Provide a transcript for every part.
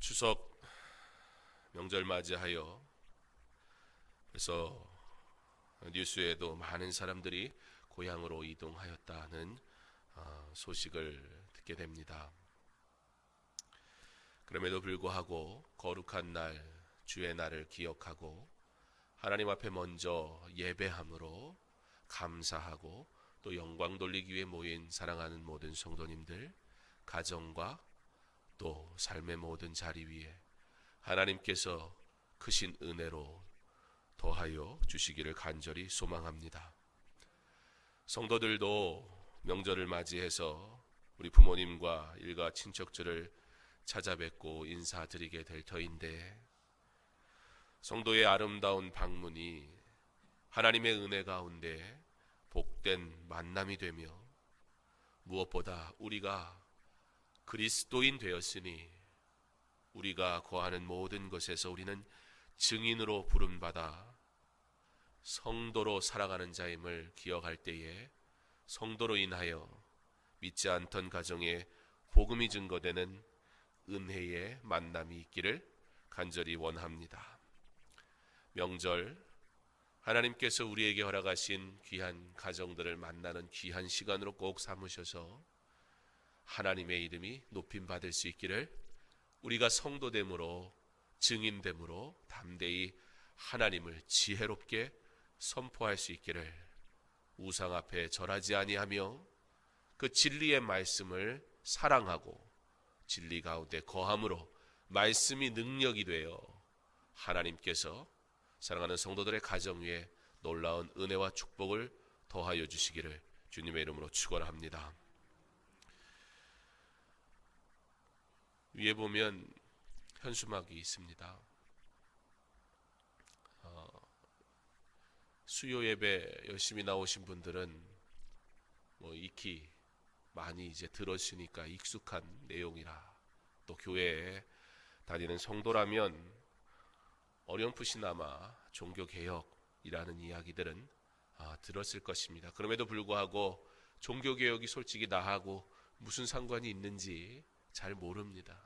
추석 명절 맞이하여 그래서 뉴스에도 많은 사람들이 고향으로 이동하였다는 소식을 듣게 됩니다. 그럼에도 불구하고 거룩한 날, 주의 날을 기억하고 하나님 앞에 먼저 예배함으로 감사하고 또 영광 돌리기 위해 모인 사랑하는 모든 성도님들, 가정과 또 삶의 모든 자리 위에 하나님께서 크신 은혜로 더하여 주시기를 간절히 소망합니다. 성도들도 명절을 맞이해서 우리 부모님과 일가 친척들을 찾아뵙고 인사드리게 될 터인데, 성도의 아름다운 방문이 하나님의 은혜 가운데 복된 만남이 되며, 무엇보다 우리가 그리스도인 되었으니 우리가 거하는 모든 것에서 우리는 증인으로 부름받아 성도로 살아가는 자임을 기억할 때에 성도로 인하여 믿지 않던 가정에 복음이 증거되는 은혜의 만남이 있기를 간절히 원합니다. 명절, 하나님께서 우리에게 허락하신 귀한 가정들을 만나는 귀한 시간으로 꼭 삼으셔서 하나님의 이름이 높임받을 수 있기를, 우리가 성도됨으로 증인됨으로 담대히 하나님을 지혜롭게 선포할 수 있기를, 우상 앞에 절하지 아니하며 그 진리의 말씀을 사랑하고 진리 가운데 거함으로 말씀이 능력이 되어 하나님께서 사랑하는 성도들의 가정 위에 놀라운 은혜와 축복을 더하여 주시기를 주님의 이름으로 축원합니다. 위에 보면 현수막이 있습니다. 수요 예배 열심히 나오신 분들은 익히 많이 이제 들었으니까 익숙한 내용이라, 또 교회에 다니는 성도라면 어렴풋이나마 종교개혁이라는 이야기들은 들었을 것입니다. 그럼에도 불구하고 종교개혁이 솔직히 나하고 무슨 상관이 있는지 잘 모릅니다.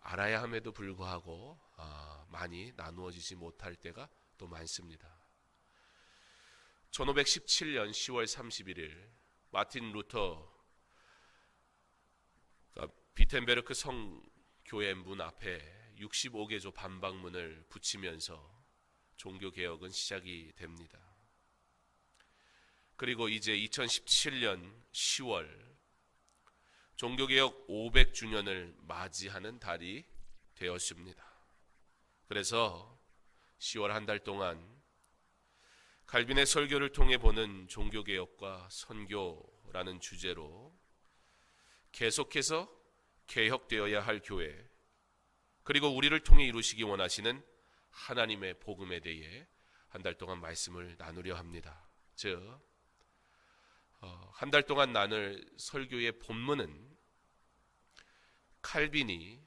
알아야 함에도 불구하고 많이 나누어지지 못할 때가 또 많습니다. 1517년 10월 31일 마틴 루터 비텐베르크 성교회 문 앞에 65개조 반박문을 붙이면서 종교개혁은 시작이 됩니다. 그리고 이제 2017년 10월 종교개혁 500주년을 맞이하는 달이 되었습니다. 그래서 10월 한 달 동안 칼빈의 설교를 통해 보는 종교개혁과 선교라는 주제로 계속해서 개혁되어야 할 교회, 그리고 우리를 통해 이루시기 원하시는 하나님의 복음에 대해 한 달 동안 말씀을 나누려 합니다. 즉, 한 달 동안 나눌 설교의 본문은 칼빈이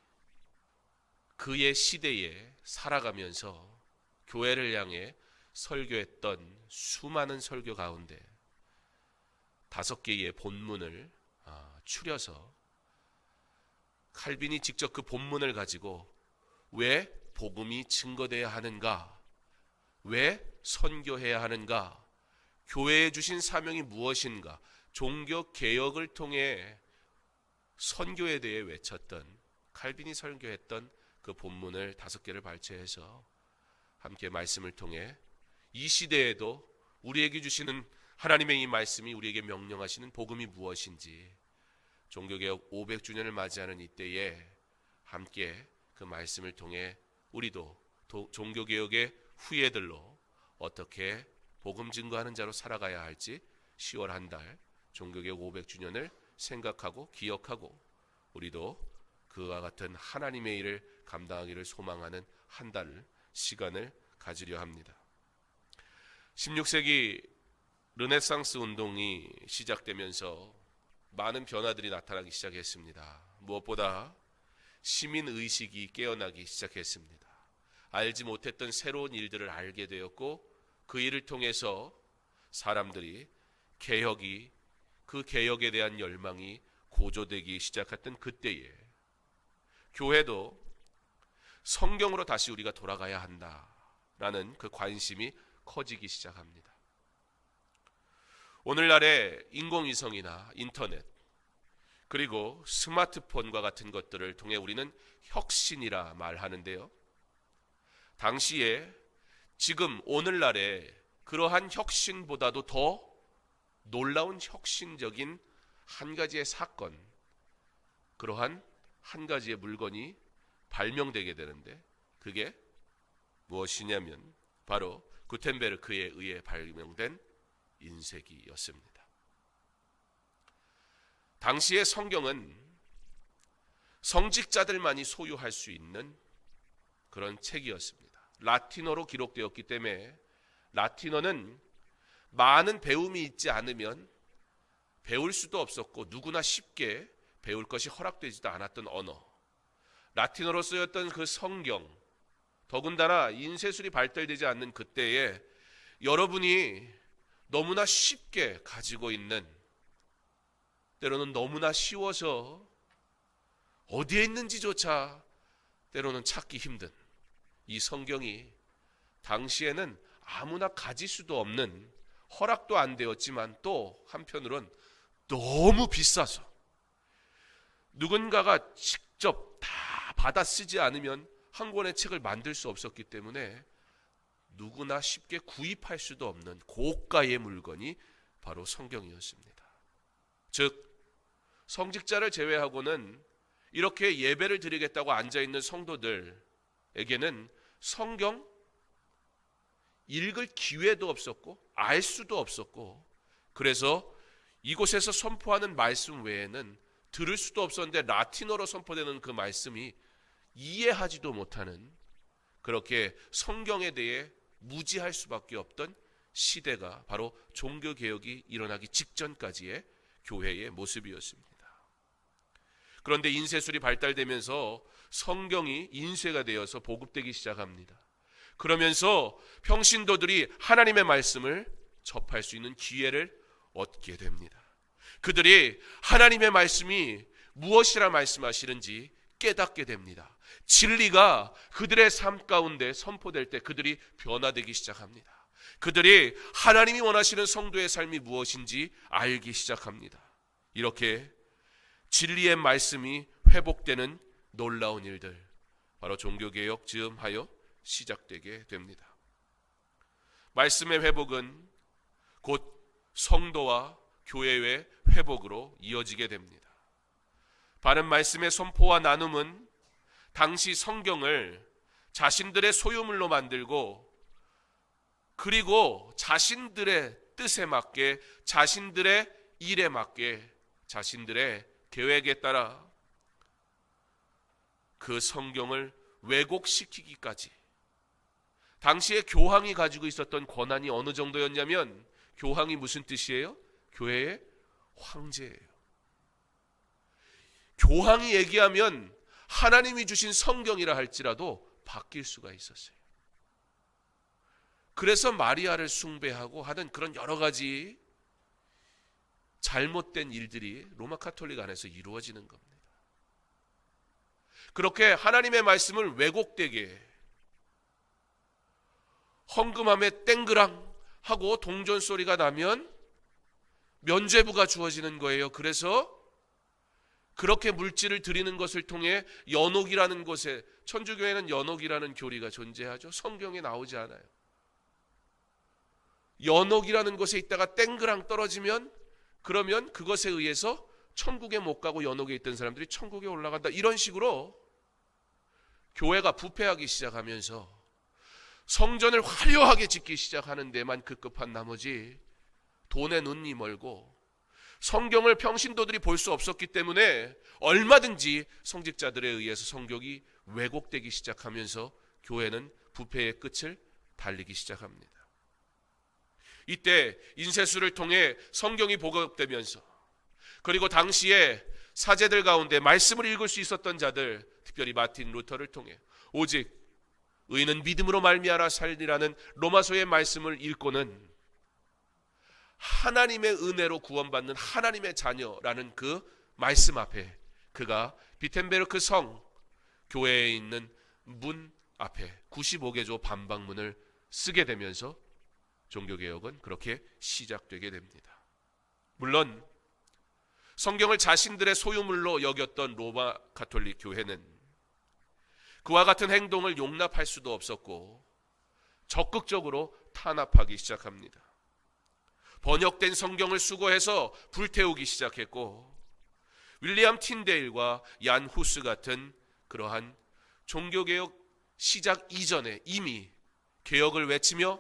그의 시대에 살아가면서 교회를 향해 설교했던 수많은 설교 가운데 5개의 본문을 추려서 칼빈이 직접 그 본문을 가지고 왜 복음이 증거되어야 하는가, 왜 선교해야 하는가, 교회에 주신 사명이 무엇인가, 종교 개혁을 통해 선교에 대해 외쳤던, 칼빈이 설교했던 그 본문을 5개를 발췌해서 함께 말씀을 통해 이 시대에도 우리에게 주시는 하나님의 이 말씀이 우리에게 명령하시는 복음이 무엇인지, 종교개혁 500주년을 맞이하는 이때에 함께 그 말씀을 통해 우리도 종교개혁의 후예들로 어떻게 복음 증거하는 자로 살아가야 할지 10월 한 달 종교개혁 500주년을 생각하고 기억하고 우리도 그와 같은 하나님의 일을 감당하기를 소망하는 한 달 시간을 가지려 합니다. 16세기 르네상스 운동이 시작되면서 많은 변화들이 나타나기 시작했습니다. 무엇보다 시민의식이 깨어나기 시작했습니다. 알지 못했던 새로운 일들을 알게 되었고, 그 일을 통해서 사람들이 그 개혁에 대한 열망이 고조되기 시작했던 그때에 교회도 성경으로 다시 우리가 돌아가야 한다라는 그 관심이 커지기 시작합니다. 오늘날의 인공위성이나 인터넷 그리고 스마트폰과 같은 것들을 통해 우리는 혁신이라 말하는데요. 당시에 지금 오늘날의 그러한 혁신보다도 더 놀라운 혁신적인 한 가지의 사건, 그러한 한 가지의 물건이 발명되게 되는데 그게 무엇이냐면 바로 구텐베르크에 의해 발명된 인쇄기였습니다. 당시의 성경은 성직자들만이 소유할 수 있는 그런 책이었습니다. 라틴어로 기록되었기 때문에 라틴어는 많은 배움이 있지 않으면 배울 수도 없었고 누구나 쉽게 배울 것이 허락되지도 않았던 언어. 라틴어로 쓰였던 그 성경, 더군다나 인쇄술이 발달되지 않는 그때에 여러분이 너무나 쉽게 가지고 있는, 때로는 너무나 쉬워서 어디에 있는지조차 때로는 찾기 힘든 이 성경이 당시에는 아무나 가질 수도 없는, 허락도 안 되었지만 또 한편으론 너무 비싸서 누군가가 직접 다 받아 쓰지 않으면 한 권의 책을 만들 수 없었기 때문에 누구나 쉽게 구입할 수도 없는 고가의 물건이 바로 성경이었습니다. 즉 성직자를 제외하고는 이렇게 예배를 드리겠다고 앉아있는 성도들에게는 성경 읽을 기회도 없었고 알 수도 없었고, 그래서 이곳에서 선포하는 말씀 외에는 들을 수도 없었는데 라틴어로 선포되는 그 말씀이 이해하지도 못하는, 그렇게 성경에 대해 무지할 수밖에 없던 시대가 바로 종교개혁이 일어나기 직전까지의 교회의 모습이었습니다. 그런데 인쇄술이 발달되면서 성경이 인쇄가 되어서 보급되기 시작합니다. 그러면서 평신도들이 하나님의 말씀을 접할 수 있는 기회를 얻게 됩니다. 그들이 하나님의 말씀이 무엇이라 말씀하시는지 깨닫게 됩니다. 진리가 그들의 삶 가운데 선포될 때 그들이 변화되기 시작합니다. 그들이 하나님이 원하시는 성도의 삶이 무엇인지 알기 시작합니다. 이렇게 진리의 말씀이 회복되는 놀라운 일들, 바로 종교개혁 즈음하여 시작되게 됩니다. 말씀의 회복은 곧 성도와 교회의 회복으로 이어지게 됩니다. 바른 말씀의 선포와 나눔은 당시 성경을 자신들의 소유물로 만들고, 그리고 자신들의 뜻에 맞게, 자신들의 일에 맞게, 자신들의 계획에 따라 그 성경을 왜곡시키기까지, 당시에 교황이 가지고 있었던 권한이 어느 정도였냐면, 교황이 무슨 뜻이에요? 교회의 황제예요. 교황이 얘기하면 하나님이 주신 성경이라 할지라도 바뀔 수가 있었어요. 그래서 마리아를 숭배하고 하는 그런 여러 가지 잘못된 일들이 로마 카톨릭 안에서 이루어지는 겁니다. 그렇게 하나님의 말씀을 왜곡되게, 헌금함에 땡그랑 하고 동전 소리가 나면 면죄부가 주어지는 거예요. 그래서 그렇게 물질을 드리는 것을 통해 연옥이라는 곳에, 천주교회는 연옥이라는 교리가 존재하죠. 성경에 나오지 않아요. 연옥이라는 곳에 있다가 땡그랑 떨어지면, 그러면 그것에 의해서 천국에 못 가고 연옥에 있던 사람들이 천국에 올라간다. 이런 식으로 교회가 부패하기 시작하면서 성전을 화려하게 짓기 시작하는 데만 급급한 나머지 돈에 눈이 멀고, 성경을 평신도들이 볼 수 없었기 때문에 얼마든지 성직자들에 의해서 성경이 왜곡되기 시작하면서 교회는 부패의 끝을 달리기 시작합니다. 이때 인쇄술을 통해 성경이 보급되면서, 그리고 당시에 사제들 가운데 말씀을 읽을 수 있었던 자들, 특별히 마틴 루터를 통해 오직 의인은 믿음으로 말미암아 살리라는 로마서의 말씀을 읽고는 하나님의 은혜로 구원받는 하나님의 자녀라는 그 말씀 앞에 그가 비텐베르크 성, 교회에 있는 문 앞에 95개조 반박문을 쓰게 되면서 종교개혁은 그렇게 시작되게 됩니다. 물론 성경을 자신들의 소유물로 여겼던 로마 가톨릭 교회는 그와 같은 행동을 용납할 수도 없었고 적극적으로 탄압하기 시작합니다. 번역된 성경을 수거해서 불태우기 시작했고, 윌리엄 틴데일과 얀 후스 같은 그러한 종교개혁 시작 이전에 이미 개혁을 외치며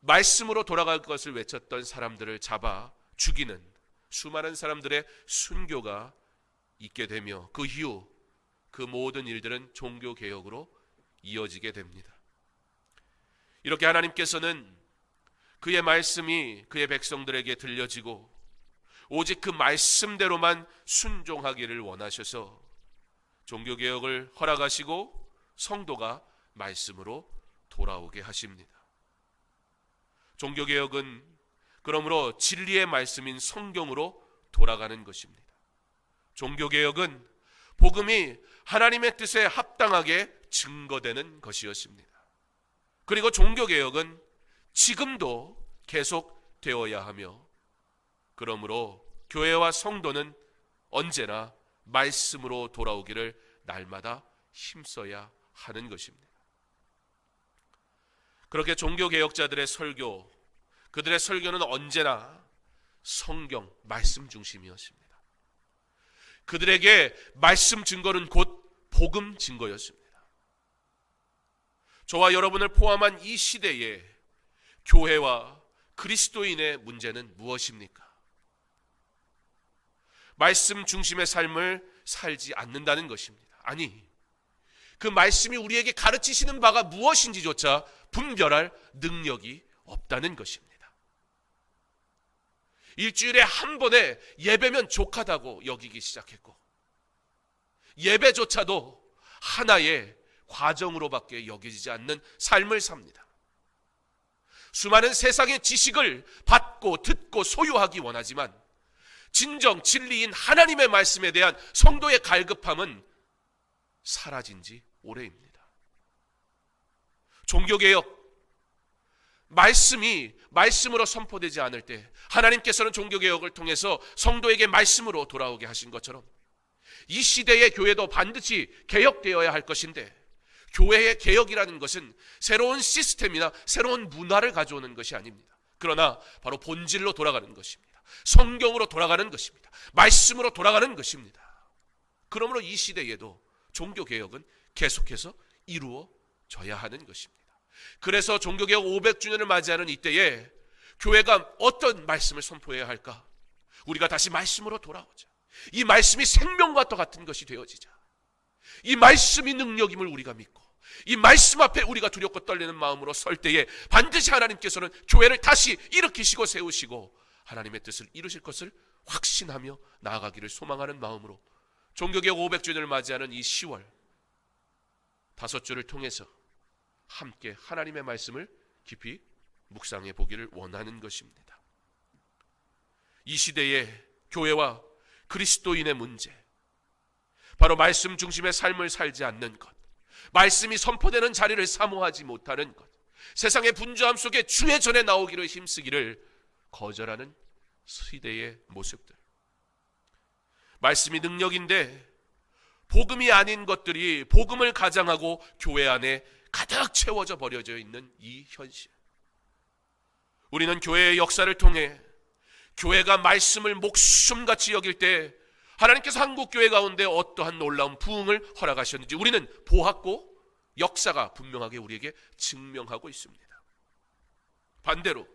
말씀으로 돌아갈 것을 외쳤던 사람들을 잡아 죽이는 수많은 사람들의 순교가 있게 되며, 그 이후 그 모든 일들은 종교개혁으로 이어지게 됩니다. 이렇게 하나님께서는 그의 말씀이 그의 백성들에게 들려지고 오직 그 말씀대로만 순종하기를 원하셔서 종교개혁을 허락하시고 성도가 말씀으로 돌아오게 하십니다. 종교개혁은 그러므로 진리의 말씀인 성경으로 돌아가는 것입니다. 종교개혁은 복음이 하나님의 뜻에 합당하게 증거되는 것이었습니다. 그리고 종교개혁은 지금도 계속 되어야 하며, 그러므로 교회와 성도는 언제나 말씀으로 돌아오기를 날마다 힘써야 하는 것입니다. 그렇게 종교개혁자들의 설교, 그들의 설교는 언제나 성경, 말씀 중심이었습니다. 그들에게 말씀 증거는 곧 복음 증거였습니다. 저와 여러분을 포함한 이 시대에 교회와 그리스도인의 문제는 무엇입니까? 말씀 중심의 삶을 살지 않는다는 것입니다. 아니, 그 말씀이 우리에게 가르치시는 바가 무엇인지조차 분별할 능력이 없다는 것입니다. 일주일에 한 번에 예배면 족하다고 여기기 시작했고, 예배조차도 하나의 과정으로밖에 여기지 않는 삶을 삽니다. 수많은 세상의 지식을 받고 듣고 소유하기 원하지만 진정 진리인 하나님의 말씀에 대한 성도의 갈급함은 사라진 지 오래입니다. 종교개혁, 말씀이 말씀으로 선포되지 않을 때 하나님께서는 종교개혁을 통해서 성도에게 말씀으로 돌아오게 하신 것처럼 이 시대의 교회도 반드시 개혁되어야 할 것인데, 교회의 개혁이라는 것은 새로운 시스템이나 새로운 문화를 가져오는 것이 아닙니다. 그러나 바로 본질로 돌아가는 것입니다. 성경으로 돌아가는 것입니다. 말씀으로 돌아가는 것입니다. 그러므로 이 시대에도 종교개혁은 계속해서 이루어져야 하는 것입니다. 그래서 종교개혁 500주년을 맞이하는 이때에 교회가 어떤 말씀을 선포해야 할까? 우리가 다시 말씀으로 돌아오자. 이 말씀이 생명과 같은 것이 되어지자. 이 말씀이 능력임을 우리가 믿고 이 말씀 앞에 우리가 두렵고 떨리는 마음으로 설 때에 반드시 하나님께서는 교회를 다시 일으키시고 세우시고 하나님의 뜻을 이루실 것을 확신하며 나아가기를 소망하는 마음으로 종교개혁 500주년을 맞이하는 이 10월 5주를 통해서 함께 하나님의 말씀을 깊이 묵상해 보기를 원하는 것입니다. 이 시대의 교회와 그리스도인의 문제, 바로 말씀 중심의 삶을 살지 않는 것, 말씀이 선포되는 자리를 사모하지 못하는 것, 세상의 분주함 속에 주의 전에 나오기를 힘쓰기를 거절하는 시대의 모습들. 말씀이 능력인데 복음이 아닌 것들이 복음을 가장하고 교회 안에 가득 채워져 버려져 있는 이 현실. 우리는 교회의 역사를 통해 교회가 말씀을 목숨같이 여길 때 하나님께서 한국교회 가운데 어떠한 놀라운 부흥을 허락하셨는지 우리는 보았고 역사가 분명하게 우리에게 증명하고 있습니다. 반대로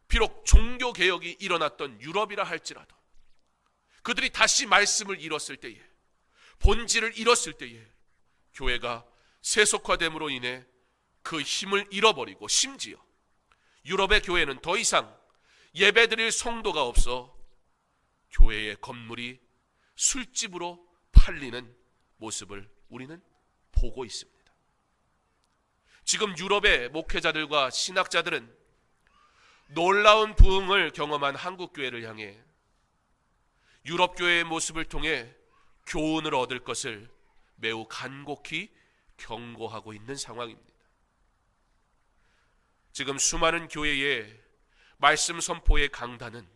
비록 종교개혁이 일어났던 유럽이라 할지라도 그들이 다시 말씀을 잃었을 때에, 본질을 잃었을 때에 교회가 세속화됨으로 인해 그 힘을 잃어버리고, 심지어 유럽의 교회는 더 이상 예배드릴 성도가 없어 교회의 건물이 술집으로 팔리는 모습을 우리는 보고 있습니다. 지금 유럽의 목회자들과 신학자들은 놀라운 부흥을 경험한 한국교회를 향해 유럽교회의 모습을 통해 교훈을 얻을 것을 매우 간곡히 경고하고 있는 상황입니다. 지금 수많은 교회의 말씀 선포의 강단은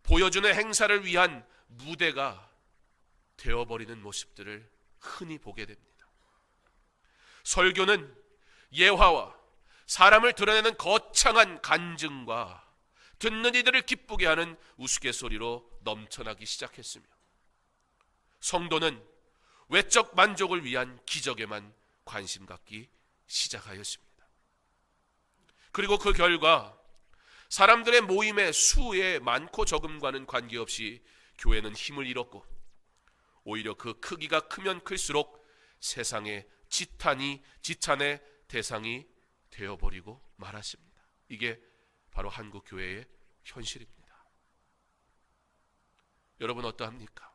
보여주는 행사를 위한 무대가 되어버리는 모습들을 흔히 보게 됩니다. 설교는 예화와 사람을 드러내는 거창한 간증과 듣는 이들을 기쁘게 하는 우스갯소리로 넘쳐나기 시작했으며, 성도는 외적 만족을 위한 기적에만 관심 갖기 시작하였습니다. 그리고 그 결과 사람들의 모임의 수의 많고 적음과는 관계없이 교회는 힘을 잃었고, 오히려 그 크기가 크면 클수록 세상의 지탄의 대상이 되어버리고 말았습니다. 이게 바로 한국 교회의 현실입니다. 여러분 어떠합니까?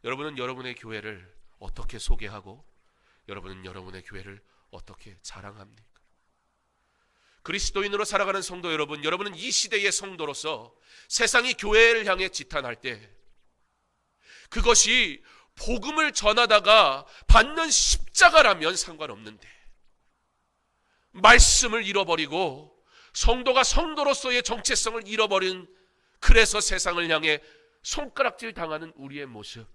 여러분은 여러분의 교회를 어떻게 소개하고 여러분은 여러분의 교회를 어떻게 자랑합니까? 그리스도인으로 살아가는 성도 여러분, 여러분은 이 시대의 성도로서 세상이 교회를 향해 지탄할 때 그것이 복음을 전하다가 받는 십자가라면 상관없는데, 말씀을 잃어버리고 성도가 성도로서의 정체성을 잃어버린, 그래서 세상을 향해 손가락질 당하는 우리의 모습,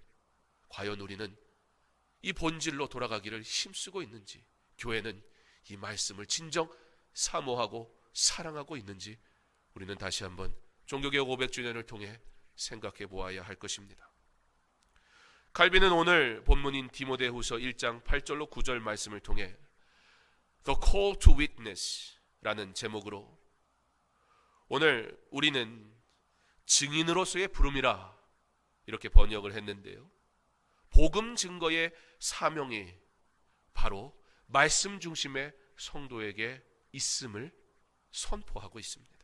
과연 우리는 이 본질로 돌아가기를 힘쓰고 있는지, 교회는 이 말씀을 진정 사모하고 사랑하고 있는지 우리는 다시 한번 종교개혁 500주년을 통해 생각해 보아야 할 것입니다. 칼빈은 오늘 본문인 디모데후서 1장 8절로 9절 말씀을 통해 The Call to Witness 라는 제목으로 오늘 우리는 증인으로서의 부름이라 이렇게 번역을 했는데요, 복음 증거의 사명이 바로 말씀 중심의 성도에게 있음을 선포하고 있습니다.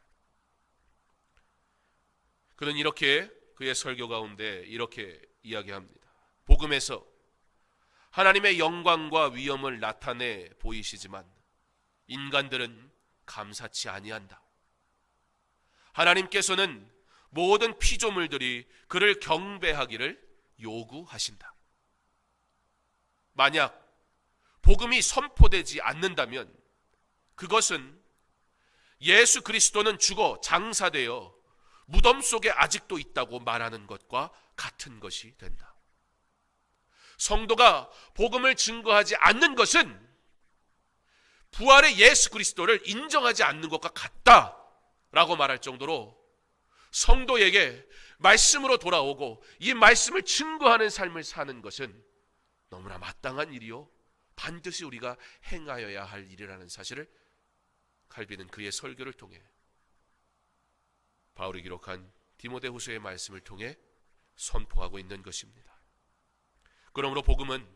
그는 이렇게 그의 설교 가운데 이렇게 이야기합니다. 복음에서 하나님의 영광과 위엄을 나타내 보이시지만 인간들은 감사치 아니한다. 하나님께서는 모든 피조물들이 그를 경배하기를 요구하신다. 만약 복음이 선포되지 않는다면 그것은 예수 그리스도는 죽어 장사되어 무덤 속에 아직도 있다고 말하는 것과 같은 것이 된다. 성도가 복음을 증거하지 않는 것은 부활의 예수 그리스도를 인정하지 않는 것과 같다라고 말할 정도로 성도에게 말씀으로 돌아오고 이 말씀을 증거하는 삶을 사는 것은 너무나 마땅한 일이요, 반드시 우리가 행하여야 할 일이라는 사실을 칼빈은 그의 설교를 통해, 바울이 기록한 디모데후서의 말씀을 통해 선포하고 있는 것입니다. 그러므로 복음은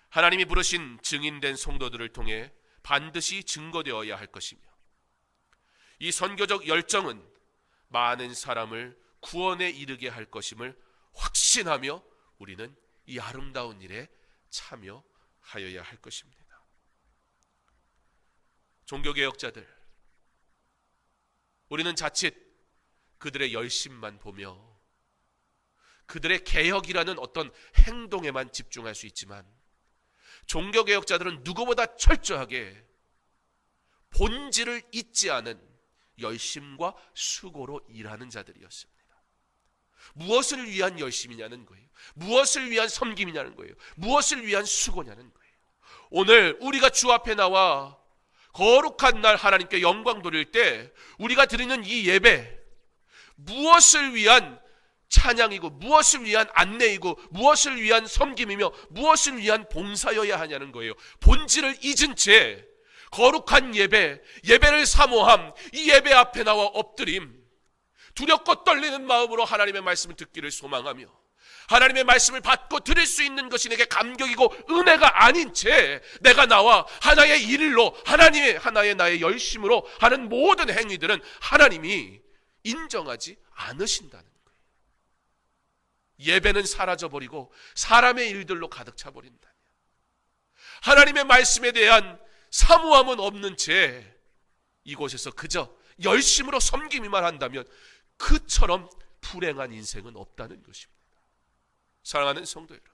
하나님이 부르신 증인된 성도들을 통해 반드시 증거되어야 할 것이며, 이 선교적 열정은 많은 사람을 구원에 이르게 할 것임을 확신하며 우리는 이 아름다운 일에 참여하여야 할 것입니다. 종교개혁자들, 우리는 자칫 그들의 열심만 보며 그들의 개혁이라는 어떤 행동에만 집중할 수 있지만, 종교개혁자들은 누구보다 철저하게 본질을 잊지 않은 열심과 수고로 일하는 자들이었습니다. 무엇을 위한 열심이냐는 거예요. 무엇을 위한 섬김이냐는 거예요. 무엇을 위한 수고냐는 거예요. 오늘 우리가 주 앞에 나와 거룩한 날 하나님께 영광 돌릴 때 우리가 드리는 이 예배, 무엇을 위한 찬양이고 무엇을 위한 안내이고 무엇을 위한 섬김이며 무엇을 위한 봉사여야 하냐는 거예요. 본질을 잊은 채 거룩한 예배, 예배를 사모함, 이 예배 앞에 나와 엎드림, 두렵고 떨리는 마음으로 하나님의 말씀을 듣기를 소망하며 하나님의 말씀을 받고 들을 수 있는 것이 내게 감격이고 은혜가 아닌 채 내가 나와 하나의 일로, 하나의 나의 열심으로 하는 모든 행위들은 하나님이 인정하지 않으신다는 거예요. 예배는 사라져버리고 사람의 일들로 가득 차버린다. 하나님의 말씀에 대한 사모함은 없는 채 이곳에서 그저 열심으로 섬기기만 한다면 그처럼 불행한 인생은 없다는 것입니다. 사랑하는 성도 여러분,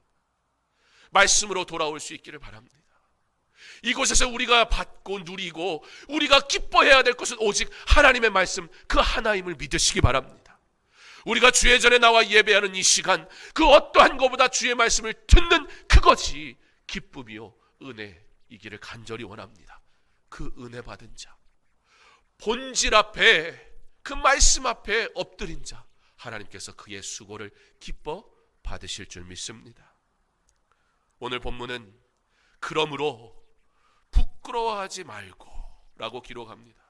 말씀으로 돌아올 수 있기를 바랍니다. 이곳에서 우리가 받고 누리고 우리가 기뻐해야 될 것은 오직 하나님의 말씀, 그 하나님을 믿으시기 바랍니다. 우리가 주의 전에 나와 예배하는 이 시간, 그 어떠한 것보다 주의 말씀을 듣는 그것이 기쁨이요 은혜이기를 간절히 원합니다. 그 은혜 받은 자, 본질 앞에, 그 말씀 앞에 엎드린 자, 하나님께서 그의 수고를 기뻐 받으실 줄 믿습니다. 오늘 본문은 그러므로 부끄러워하지 말고 라고 기록합니다.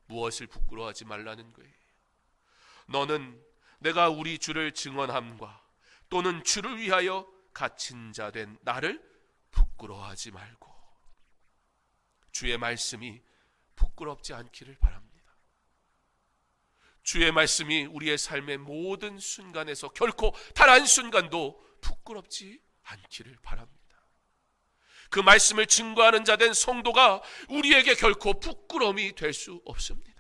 무엇을 부끄러워하지 말라는 거예요? 너는 내가 우리 주를 증언함과 또는 주를 위하여 갇힌 자 된 나를 부끄러워하지 말고, 주의 말씀이 부끄럽지 않기를 바랍니다. 주의 말씀이 우리의 삶의 모든 순간에서 결코 단 한순간도 부끄럽지 않기를 바랍니다. 그 말씀을 증거하는 자 된 성도가 우리에게 결코 부끄러움이 될 수 없습니다.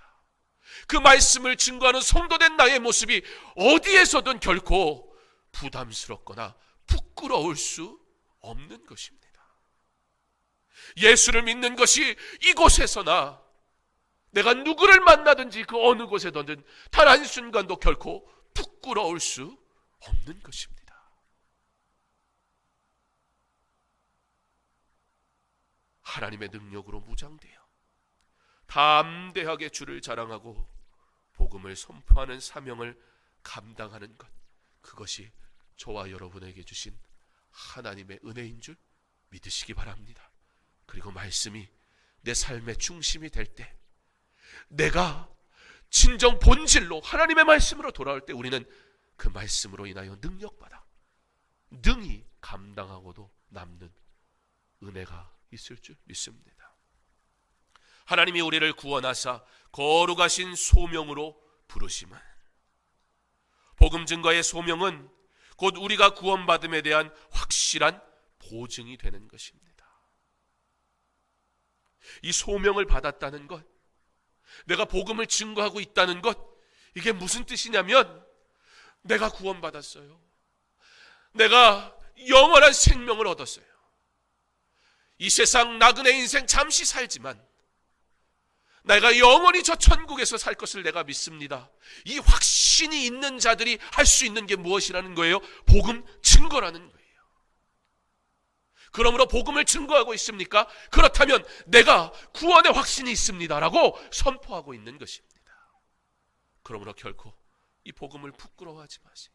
그 말씀을 증거하는 성도된 나의 모습이 어디에서든 결코 부담스럽거나 부끄러울 수 없는 것입니다. 예수를 믿는 것이 이곳에서나 내가 누구를 만나든지 그 어느 곳에든 단 한순간도 결코 부끄러울 수 없는 것입니다. 하나님의 능력으로 무장되어 담대하게 주를 자랑하고 복음을 선포하는 사명을 감당하는 것, 그것이 저와 여러분에게 주신 하나님의 은혜인 줄 믿으시기 바랍니다. 그리고 말씀이 내 삶의 중심이 될 때, 내가 진정 본질로 하나님의 말씀으로 돌아올 때 우리는 그 말씀으로 인하여 능력받아 능히 감당하고도 남는 은혜가 있을 줄 믿습니다. 하나님이 우리를 구원하사 거룩하신 소명으로 부르심은, 복음 증거의 소명은 곧 우리가 구원받음에 대한 확실한 보증이 되는 것입니다. 이 소명을 받았다는 것, 내가 복음을 증거하고 있다는 것, 이게 무슨 뜻이냐면 내가 구원받았어요. 내가 영원한 생명을 얻었어요. 이 세상 나그네 인생 잠시 살지만 내가 영원히 저 천국에서 살 것을 내가 믿습니다. 이 확신이 있는 자들이 할 수 있는 게 무엇이라는 거예요? 복음 증거라는 거예요. 그러므로 복음을 증거하고 있습니까? 그렇다면 내가 구원의 확신이 있습니다라고 선포하고 있는 것입니다. 그러므로 결코 이 복음을 부끄러워하지 마세요.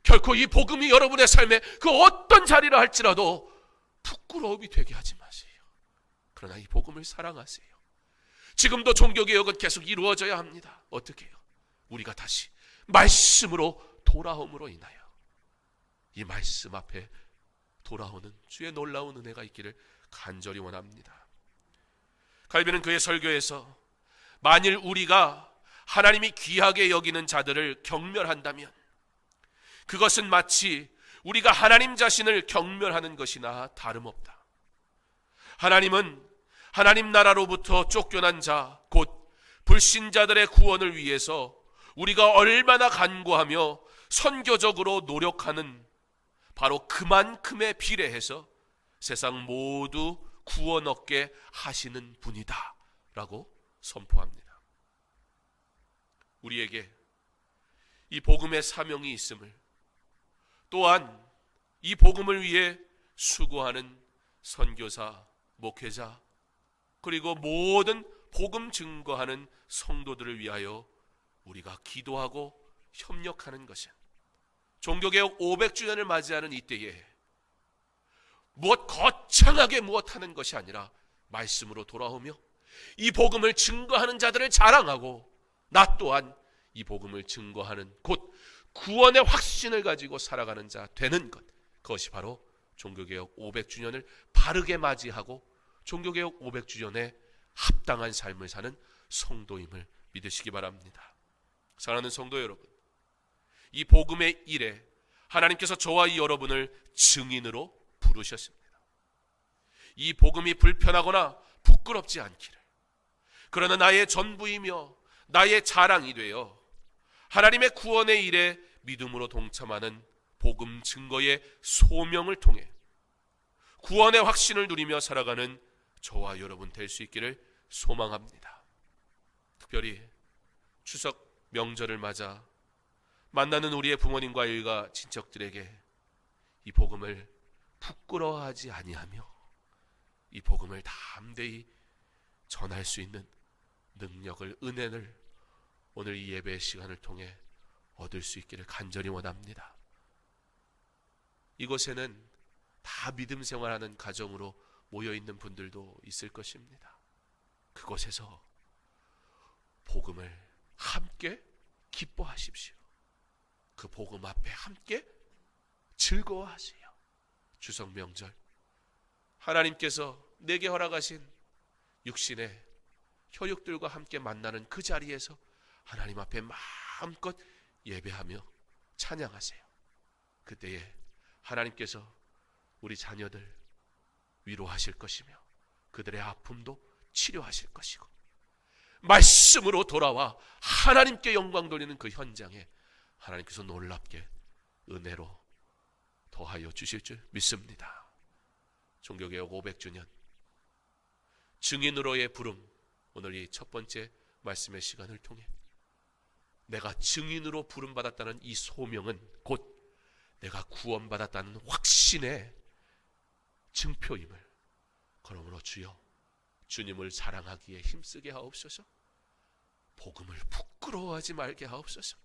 결코 이 복음이 여러분의 삶에 그 어떤 자리라 할지라도 부끄러움이 되게 하지 마세요. 그러나 이 복음을 사랑하세요. 지금도 종교개혁은 계속 이루어져야 합니다. 어떻게 해요? 우리가 다시 말씀으로 돌아옴으로 인하여 이 말씀 앞에 돌아오는 주의 놀라운 은혜가 있기를 간절히 원합니다. 칼빈은 그의 설교에서 만일 우리가 하나님이 귀하게 여기는 자들을 경멸한다면 그것은 마치 우리가 하나님 자신을 경멸하는 것이나 다름없다. 하나님은 하나님 나라로부터 쫓겨난 자, 곧 불신자들의 구원을 위해서 우리가 얼마나 간구하며 선교적으로 노력하는 바로 그만큼에 비례해서 세상 모두 구원 얻게 하시는 분이다 라고 선포합니다. 우리에게 이 복음의 사명이 있음을, 또한 이 복음을 위해 수고하는 선교사, 목회자, 그리고 모든 복음 증거하는 성도들을 위하여 우리가 기도하고 협력하는 것은 종교개혁 500주년을 맞이하는 이때에 무엇 거창하게 무엇하는 것이 아니라 말씀으로 돌아오며 이 복음을 증거하는 자들을 자랑하고 나 또한 이 복음을 증거하는 곧 구원의 확신을 가지고 살아가는 자 되는 것, 그것이 바로 종교개혁 500주년을 바르게 맞이하고 종교개혁 500주년에 합당한 삶을 사는 성도임을 믿으시기 바랍니다. 사랑하는 성도 여러분, 이 복음의 일에 하나님께서 저와 이 여러분을 증인으로 부르셨습니다. 이 복음이 불편하거나 부끄럽지 않기를, 그러나 나의 전부이며 나의 자랑이 되어 하나님의 구원의 일에 믿음으로 동참하는 복음 증거의 소명을 통해 구원의 확신을 누리며 살아가는 저와 여러분 될 수 있기를 소망합니다. 특별히 추석 명절을 맞아 만나는 우리의 부모님과 일가 친척들에게 이 복음을 부끄러워하지 아니하며 이 복음을 담대히 전할 수 있는 능력을, 은혜를 오늘 이 예배의 시간을 통해 얻을 수 있기를 간절히 원합니다. 이곳에는 다 믿음 생활하는 가정으로 모여있는 분들도 있을 것입니다. 그곳에서 복음을 함께 기뻐하십시오. 그 복음 앞에 함께 즐거워하세요. 추석 명절 하나님께서 내게 허락하신 육신의 혈육들과 함께 만나는 그 자리에서 하나님 앞에 마음껏 예배하며 찬양하세요. 그때에 하나님께서 우리 자녀들 위로하실 것이며 그들의 아픔도 치료하실 것이고 말씀으로 돌아와 하나님께 영광 돌리는 그 현장에 하나님께서 놀랍게 은혜로 더하여 주실 줄 믿습니다. 종교개혁 500주년 증인으로의 부름, 오늘 이 첫 번째 말씀의 시간을 통해 내가 증인으로 부름받았다는 이 소명은 곧 내가 구원받았다는 확신의 증표임을, 그러므로 주여 주님을 사랑하기에 힘쓰게 하옵소서, 복음을 부끄러워하지 말게 하옵소서,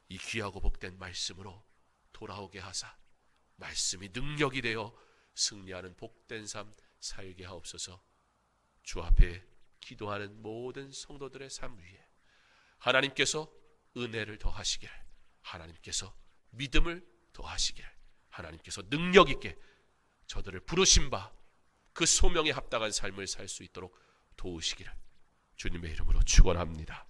이 귀하고 복된 말씀으로 돌아오게 하사 말씀이 능력이 되어 승리하는 복된 삶 살게 하옵소서. 주 앞에 기도하는 모든 성도들의 삶 위에 하나님께서 은혜를 더하시길, 하나님께서 믿음을 더하시길, 하나님께서 능력 있게 저들을 부르신 바 그 소명에 합당한 삶을 살 수 있도록 도우시기를 주님의 이름으로 축원합니다.